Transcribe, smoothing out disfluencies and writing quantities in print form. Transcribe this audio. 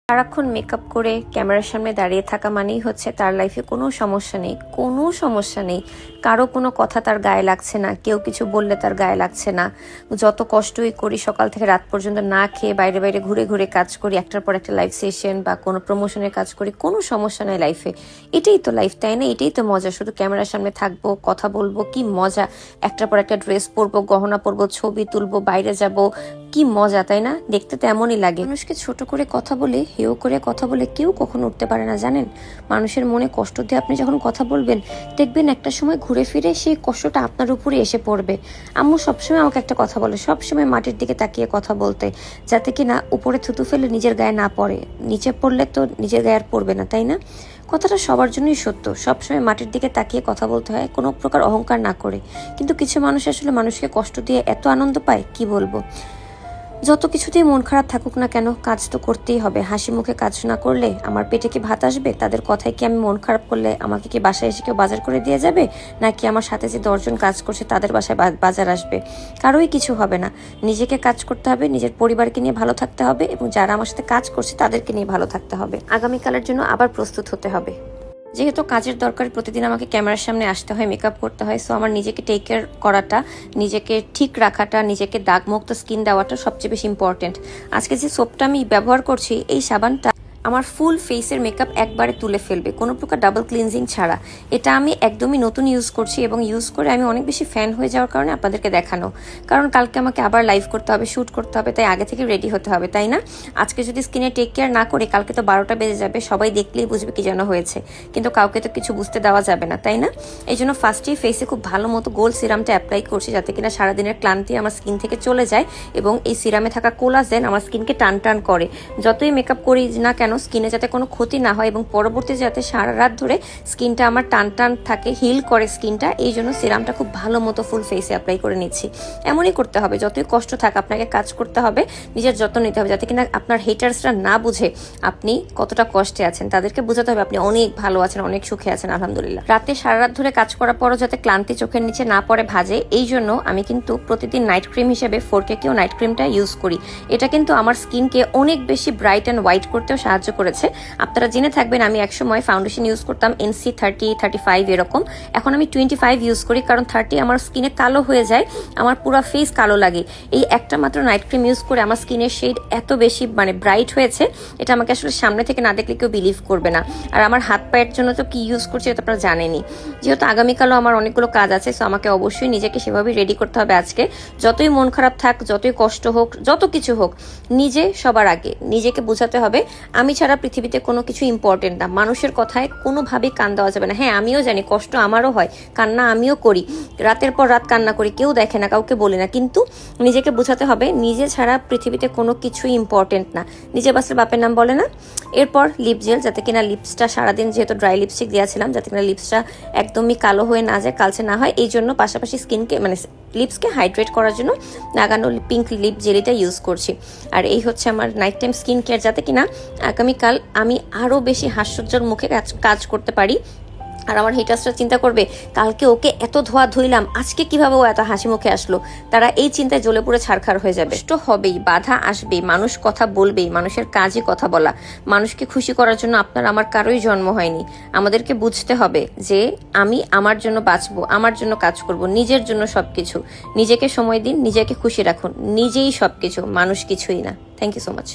সারাক্ষণ মেকআপ করে ক্যামেরার সামনে দাঁড়িয়ে থাকা মানেই হচ্ছে তার লাইফে কোনো সমস্যা নেই, কোনো সমস্যা নেই, কারো কোনো কথা তার গায়ে লাগছে না, কেউ কিছু বললে তার গায়ে লাগছে না। যত কষ্টই করি সকাল থেকে রাত পর্যন্ত না খেয়ে বাইরে বাইরে ঘুরে ঘুরে কাজ করি, একটার পর একটা লাইভ সেশন বা কোনো প্রমোশনের কাজ করি, কোনো সমস্যা নেই লাইফে। এটাই তো লাইফ, তাই না? এটাই তো মজা। শুধু ক্যামেরার সামনে থাকবো, কথা বলবো, কি মজা। একটার পর একটা ড্রেস পরবো, গহনা পরবো, ছবি তুলবো, বাইরে যাব, কি মজা, তাই না? দেখতে তো এমনই লাগে। মানুষকে ছোট করে কথা বলে, হেয় করে কথা বলে কেউ কখনো উঠতে পারে না, জানেন? মানুষের মনে কষ্ট দিয়ে আপনি যখন কথা বলবেন, দেখবেন একটা সময় ঘুরে ফিরে সেই কষ্টটা আপনার উপরে এসে পড়বে। আম্মু সবসময় আমাকে একটা কথা বলে, সবসময় মাটির দিকে তাকিয়ে কথা বলতে, যাতে কিনা উপরে থুতু ফেলে নিজের গায়ে না পড়ে। নিচে পড়লে তো নিজের গায়ে আর পড়বে না, তাই না? কথাটা সবার জন্যই সত্য। সবসময় মাটির দিকে তাকিয়ে কথা বলতে হয়, কোনো প্রকার অহংকার না করে। কিন্তু কিছু মানুষ আসলে মানুষকে কষ্ট দিয়ে এত আনন্দ পায়, কি বলবো। যত কিছুতেই মন খারাপ থাকুক না কেন, কাজ তো করতেই হবে। হাসি মুখে কাজ না করলে আমার পেটে কি ভাত আসবে? তাদের কথায় কি আমি মন খারাপ করলে আমাকে কি বাসায় এসে কেউ বাজার করে দিয়ে যাবে? নাকি আমার সাথে যে 10 জন কাজ করছে তাদের বাসায় বাজার আসবে? কারোই কিছু হবে না। নিজেকে কাজ করতে হবে, নিজের পরিবারকে নিয়ে ভালো থাকতে হবে, এবং যারা আমার সাথে কাজ করছে তাদেরকে নিয়ে ভালো থাকতে হবে। আগামীকালের জন্য আবার প্রস্তুত হতে হবে। যেহেতু কাজের দরকার, প্রতিদিন আমাকে ক্যামেরার সামনে আসতে হয়, মেকআপ করতে হয়, সো আমার নিজেকে টেক কেয়ার করাটা, নিজেকে ঠিক রাখাটা, নিজেকে দাগমুক্ত স্কিন দেওয়াটা সবচেয়ে বেশি ইম্পর্টেন্ট। আজকে যে সোপটা আমি ব্যবহার করছি, এই সাবানটা আমার ফুল ফেসের মেকআপ একবারে তুলে ফেলবে, কোনো প্রকার ডাবল ক্লিনজিং ছাড়া। এটা আমি একদমই নতুন ইউজ করছি, এবং ইউজ করে আমি অনেক বেশি ফ্যান হয়ে যাওয়ার কারণে আপনাদেরকে দেখানো। কারণ কালকে আমাকে আবার লাইভ করতে হবে, শ্যুট করতে হবে, তাই আগে থেকে রেডি হতে হবে, তাই না? আজকে যদি স্কিনে টেক কেয়ার না করে, কালকে তো 12টা বেজে যাবে, সবাই দেখলেই বুঝবে কি যেন হয়েছে, কিন্তু কাউকে তো কিছু বুঝতে দেওয়া যাবে না, তাই না? এই জন্য ফার্স্টেই ফেসে খুব ভালো মতো গোল্ড সিরামটা অ্যাপ্লাই করছি, যাতে কিনা সারাদিনের ক্লান্তি আমার স্কিন থেকে চলে যায়, এবং এই সিরামে থাকা কোলাজেন আমার স্কিনকে টান টান করে। যতই মেকআপ করি না কেন, স্কিনে যাতে কোনো ক্ষতি না হয়, এবং পরবর্তী যাতে সারা রাত ধরে স্কিনটা আমার টান টান থাকে, হিল করে স্কিনটা, এই জন্য সিরামটা খুব ভালো মতো ফুল ফেসে অ্যাপ্লাই করে নিচ্ছি। এমনই করতে হবে, যতই কষ্ট থাক আপনাকে কাজ করতে হবে, নিজের যত্ন নিতে হবে, যাতে কিনা আপনার হেটার্সরা না বুঝে আপনি কতটা কষ্টে আছেন। তাদেরকে বোঝাতে হবে আপনি অনেক ভালো আছেন, অনেক সুখে আছেন, আলহামদুলিল্লাহ। রাতে সারা রাত ধরে কাজ করার পরও যাতে ক্লান্তি চোখের নিচে না পড়ে ভাজে, এই জন্য আমি কিন্তু প্রতিদিন নাইট ক্রিম হিসেবে 4K নাইট ক্রিমটা ইউজ করি। এটা কিন্তু আমার স্কিনকে অনেক বেশি ব্রাইট অ্যান্ড হোয়াইট করতেও সাহায্য করেছে। আপনারা জেনে থাকবেন আমি একসময় ফাউন্ডেশন ইউজ করতাম NC 30, 35 এরকম। এখন আমি 25 ইউজ করি, কারণ 30 আমার স্কিনে কালো হয়ে যায়, আমার পুরো ফেস কালো লাগে। এই একটা মাত্র নাইট ক্রিম ইউজ করে আমার স্কিনের শেড এত বেশি ব্রাইট হয়েছে, এটা আমাকে আসলে সামনে থেকে না দেখলে কেউ বিলিভ করবে না। আর আমার হাত পায়ের জন্য তো কি ইউজ করছি এটা আপনারা জানেনই। যেহেতু আগামীকালও আমার অনেকগুলো কাজ আছে, সো আমাকে অবশ্যই নিজেকে সেভাবেই রেডি করতে হবে আজকে। যতই মন খারাপ থাক, যতই কষ্ট হোক, যত কিছু হোক, নিজে সবার আগে নিজেকে বোঝাতে হবে আমি ছাড়া পৃথিবীতে কোনো কিছু ইম্পর্টেন্ট না। মানুষের কথায় কোনোভাবেই কান দেওয়া যাবে না। হ্যাঁ, আমিও জানি কষ্ট আমারও হয়, কান্না আমিও করি, রাতের পর রাত কান্না করি, কেউ দেখে না, কাউকে বলি না, কিন্তু নিজেকে বোঝাতে হবে নিজে ছাড়া পৃথিবীতে কোনো কিছুই ইম্পর্টেন্ট না। নিজে বাঁচলে বাপের নাম বলে না। এরপর লিপ জেল, যাতে কিনা লিপসটা সারাদিন যেহেতু ড্রাই লিপস্টিক দিয়েছিলাম, যাতে কিনা লিপসটা একদমই কালো হয়ে না যায়, কালচে না হয়, এই জন্য পাশাপাশি স্কিনকে লিপসকে হাইড্রেট করার জন্য নাগানো পিঙ্ক লিপ জেলিটা ইউজ করছি। আর এই হচ্ছে আমার নাইট টাইম স্কিন কেয়ার, যাতে কিনা আগামীকাল আমি আরো বেশি হাস্যোজ্জ্বল মুখে কাজ করতে পারি। আর আমার হেটার্সরা চিন্তা করবে কালকে ওকে এত ধোয়া ধুইলাম, আজকে কিভাবে ও এত হাসি মুখে আসলো। তারা এই চিন্তায় জ্বলে পুড়ে ছারখার হয়ে যাবে। কষ্ট হবেই, বাধা আসবেই, মানুষ কথা বলবেই, মানুষের কাজই কথা বলা। মানুষকে খুশি করার জন্য আপনার আমার কারোই জন্ম হয়নি। আমাদেরকে বুঝতে হবে যে আমি আমার জন্য বাঁচবো, আমার জন্য কাজ করব, নিজের জন্য সবকিছু। নিজেকে সময় দিন, নিজেকে খুশি রাখুন, নিজেই সবকিছু, মানুষ কিছুই না। Thank you so much.